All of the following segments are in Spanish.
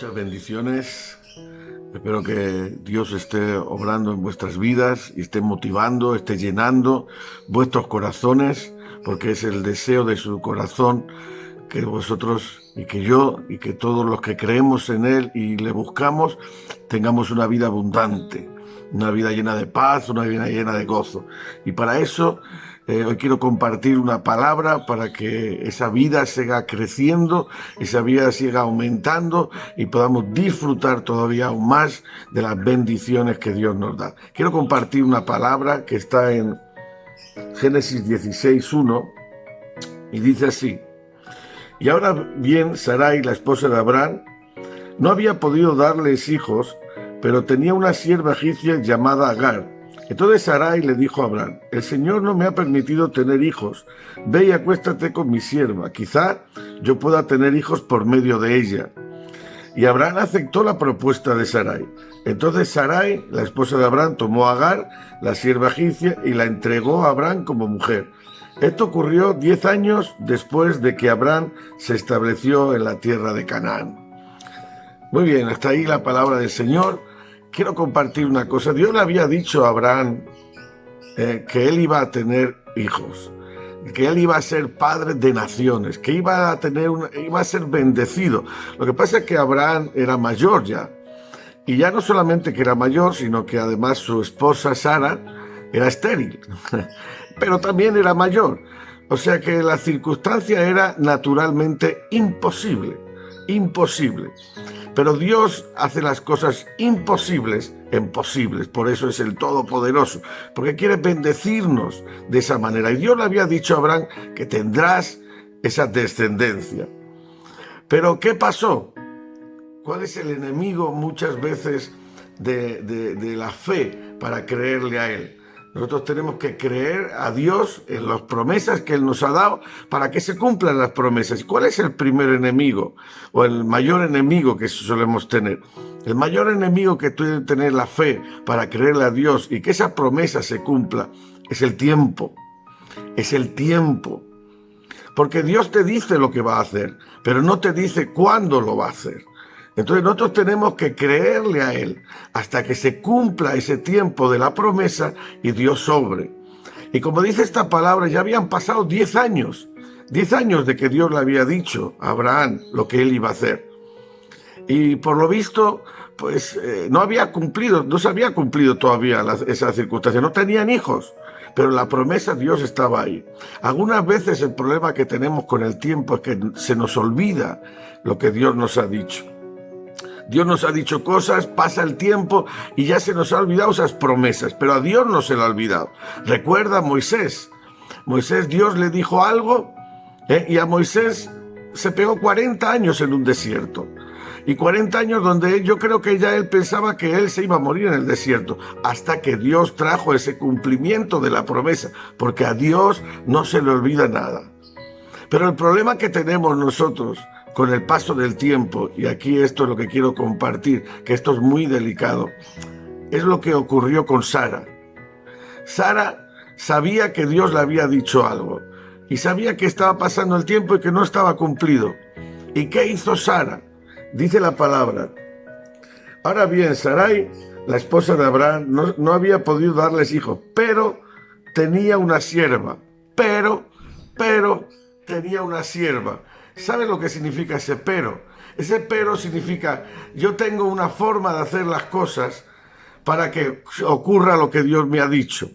Muchas bendiciones. Espero que Dios esté obrando en vuestras vidas y esté motivando, esté llenando vuestros corazones, porque es el deseo de su corazón que vosotros y que yo y que todos los que creemos en Él y le buscamos tengamos una vida abundante, una vida llena de paz, una vida llena de gozo. Y para eso hoy quiero compartir una palabra para que esa vida siga creciendo, esa vida siga aumentando y podamos disfrutar todavía aún más de las bendiciones que Dios nos da. Quiero compartir una palabra que está en Génesis 16:1 y dice así: y ahora bien, Sarai, la esposa de Abraham, no había podido darles hijos, pero tenía una sierva egipcia llamada Agar. Entonces Sarai le dijo a Abraham: el Señor no me ha permitido tener hijos, ve y acuéstate con mi sierva, quizá yo pueda tener hijos por medio de ella. Y Abraham aceptó la propuesta de Sarai. Entonces Sarai, la esposa de Abraham, tomó a Agar, la sierva egipcia, y la entregó a Abraham como mujer. Esto ocurrió 10 años después de que Abraham se estableció en la tierra de Canaán. Muy bien, hasta ahí la palabra del Señor. Quiero compartir una cosa. Dios le había dicho a Abraham que él iba a tener hijos, que él iba a ser padre de naciones, que iba a ser bendecido. Lo que pasa es que Abraham era mayor ya. Y ya no solamente que era mayor, sino que además su esposa Sara era estéril, pero también era mayor. O sea que la circunstancia era naturalmente imposible. Pero Dios hace las cosas imposibles en posibles, por eso es el Todopoderoso, porque quiere bendecirnos de esa manera. Y Dios le había dicho a Abraham que tendrás esa descendencia. Pero ¿qué pasó? ¿Cuál es el enemigo muchas veces de la fe para creerle a Él? Nosotros tenemos que creer a Dios en las promesas que Él nos ha dado para que se cumplan las promesas. ¿Y cuál es el primer enemigo o el mayor enemigo que solemos tener? El mayor enemigo que debe tener la fe para creerle a Dios y que esa promesa se cumpla es el tiempo. Es el tiempo. Porque Dios te dice lo que va a hacer, pero no te dice cuándo lo va a hacer. Entonces nosotros tenemos que creerle a Él hasta que se cumpla ese tiempo de la promesa y Dios sobre. Y como dice esta palabra, ya habían pasado 10 años. 10 años de que Dios le había dicho a Abraham lo que él iba a hacer. Y por lo visto, pues no se había cumplido todavía esa circunstancia. No tenían hijos, pero la promesa de Dios estaba ahí. Algunas veces el problema que tenemos con el tiempo es que se nos olvida lo que Dios nos ha dicho. Dios nos ha dicho cosas, pasa el tiempo y ya se nos ha olvidado esas promesas, pero a Dios no se le ha olvidado. Recuerda a Moisés. Dios le dijo algo y a Moisés se pegó 40 años en un desierto. Y 40 años donde yo creo que ya él pensaba que él se iba a morir en el desierto, hasta que Dios trajo ese cumplimiento de la promesa, porque a Dios no se le olvida nada. Pero el problema que tenemos nosotros con el paso del tiempo, y aquí esto es lo que quiero compartir, que esto es muy delicado, es lo que ocurrió con Sara. Sara sabía que Dios le había dicho algo, y sabía que estaba pasando el tiempo y que no estaba cumplido. ¿Y qué hizo Sara? Dice la palabra: ahora bien, Sarai, la esposa de Abraham, no había podido darles hijos, pero tenía una sierva. Pero tenía una sierva. ¿Sabe lo que significa ese pero? Ese pero significa: yo tengo una forma de hacer las cosas para que ocurra lo que Dios me ha dicho.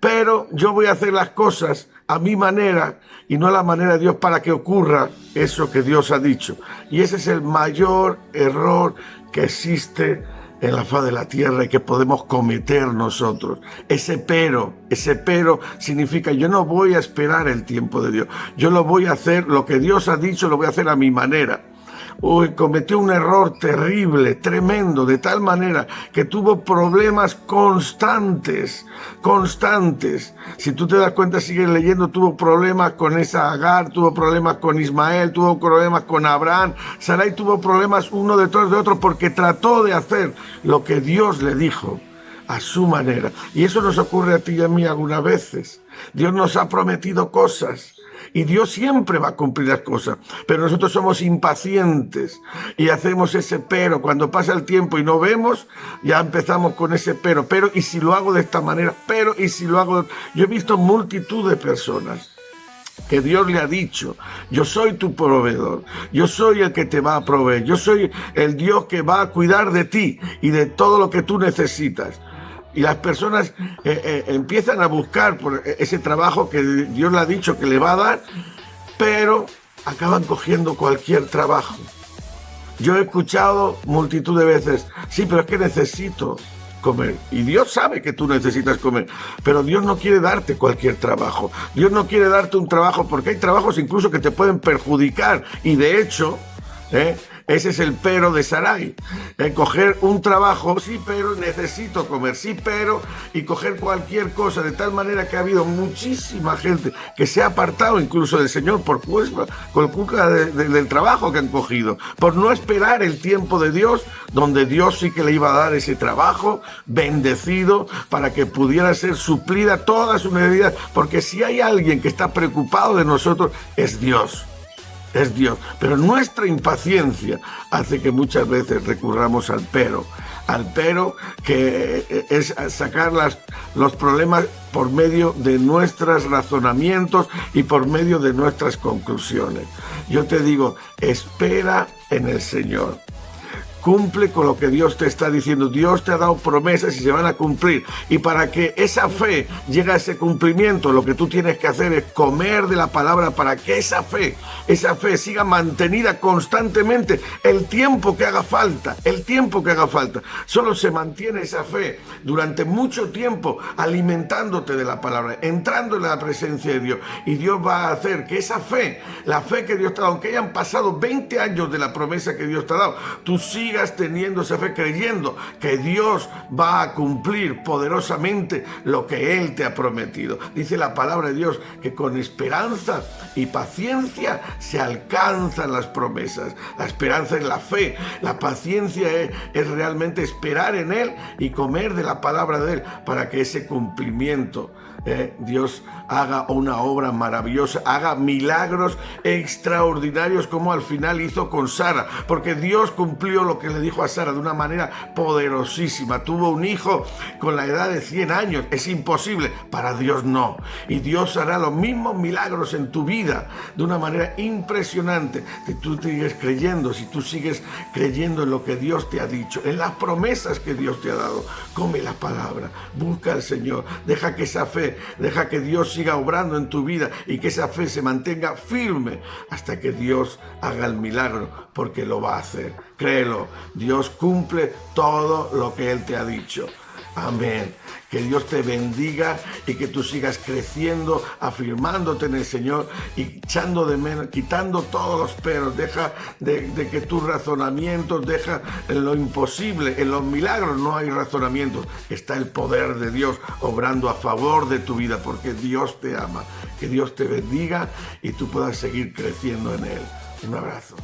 Pero yo voy a hacer las cosas a mi manera y no a la manera de Dios para que ocurra eso que Dios ha dicho. Y ese es el mayor error que existe en la faz de la tierra y que podemos cometer nosotros. Ese pero significa: yo no voy a esperar el tiempo de Dios. Yo lo voy a hacer, lo que Dios ha dicho lo voy a hacer a mi manera. Cometió un error terrible, tremendo, de tal manera que tuvo problemas constantes. Si tú te das cuenta, sigues leyendo, tuvo problemas con esa Agar, tuvo problemas con Ismael, tuvo problemas con Abraham. Sarai tuvo problemas uno detrás de otro porque trató de hacer lo que Dios le dijo a su manera. Y eso nos ocurre a ti y a mí algunas veces. Dios nos ha prometido cosas Y Dios siempre va a cumplir las cosas. Pero nosotros somos impacientes y hacemos ese pero. Cuando pasa el tiempo y no vemos, ya empezamos con ese pero. Pero, ¿y si lo hago de esta manera? Pero, ¿y si lo hago? Yo he visto multitud de personas que Dios le ha dicho: yo soy tu proveedor, yo soy el que te va a proveer, yo soy el Dios que va a cuidar de ti y de todo lo que tú necesitas. Y las personas empiezan a buscar por ese trabajo que Dios le ha dicho que le va a dar, pero acaban cogiendo cualquier trabajo. Yo he escuchado multitud de veces: sí, pero es que necesito comer. Y Dios sabe que tú necesitas comer, pero Dios no quiere darte cualquier trabajo. Dios no quiere darte un trabajo, porque hay trabajos incluso que te pueden perjudicar. Y de hecho, ese es el pero de Sarai. Coger un trabajo, sí, pero necesito comer, sí, pero, y coger cualquier cosa, de tal manera que ha habido muchísima gente que se ha apartado incluso del Señor por culpa del trabajo que han cogido, por no esperar el tiempo de Dios, donde Dios sí que le iba a dar ese trabajo bendecido para que pudiera ser suplida toda su necesidad, porque si hay alguien que está preocupado de nosotros, es Dios. Es Dios, pero nuestra impaciencia hace que muchas veces recurramos al pero que es sacar los problemas por medio de nuestros razonamientos y por medio de nuestras conclusiones. Yo te digo, espera en el Señor. Cumple con lo que Dios te está diciendo. Dios te ha dado promesas y se van a cumplir. Y para que esa fe llegue a ese cumplimiento, lo que tú tienes que hacer es comer de la palabra, para que esa fe siga mantenida constantemente el tiempo que haga falta. El tiempo que haga falta. Solo se mantiene esa fe durante mucho tiempo alimentándote de la palabra, entrando en la presencia de Dios. Y Dios va a hacer que esa fe, la fe que Dios te ha dado, aunque hayan pasado 20 años de la promesa que Dios te ha dado, tú sigas teniendo esa fe, creyendo que Dios va a cumplir poderosamente lo que Él te ha prometido. Dice la palabra de Dios que con esperanza y paciencia se alcanzan las promesas. La esperanza es la fe, la paciencia es realmente esperar en Él y comer de la palabra de Él para que ese cumplimiento Dios haga una obra maravillosa, haga milagros extraordinarios, como al final hizo con Sara, porque Dios cumplió lo que le dijo a Sara de una manera poderosísima. Tuvo un hijo con la edad de 100 años. Es imposible, para Dios no. Y Dios hará los mismos milagros en tu vida de una manera impresionante. Si tú sigues creyendo, si tú sigues creyendo en lo que Dios te ha dicho, en las promesas que Dios te ha dado, come la palabra, busca al Señor, deja que esa fe, deja que Dios siga obrando en tu vida y que esa fe se mantenga firme hasta que Dios haga el milagro, porque lo va a hacer. Créelo, Dios cumple todo lo que Él te ha dicho. Amén. Que Dios te bendiga y que tú sigas creciendo, afirmándote en el Señor y echando de menos, quitando todos los peros. Deja de que tus razonamientos, deja en lo imposible, en los milagros no hay razonamientos. Está el poder de Dios obrando a favor de tu vida, porque Dios te ama. Que Dios te bendiga y tú puedas seguir creciendo en Él. Un abrazo.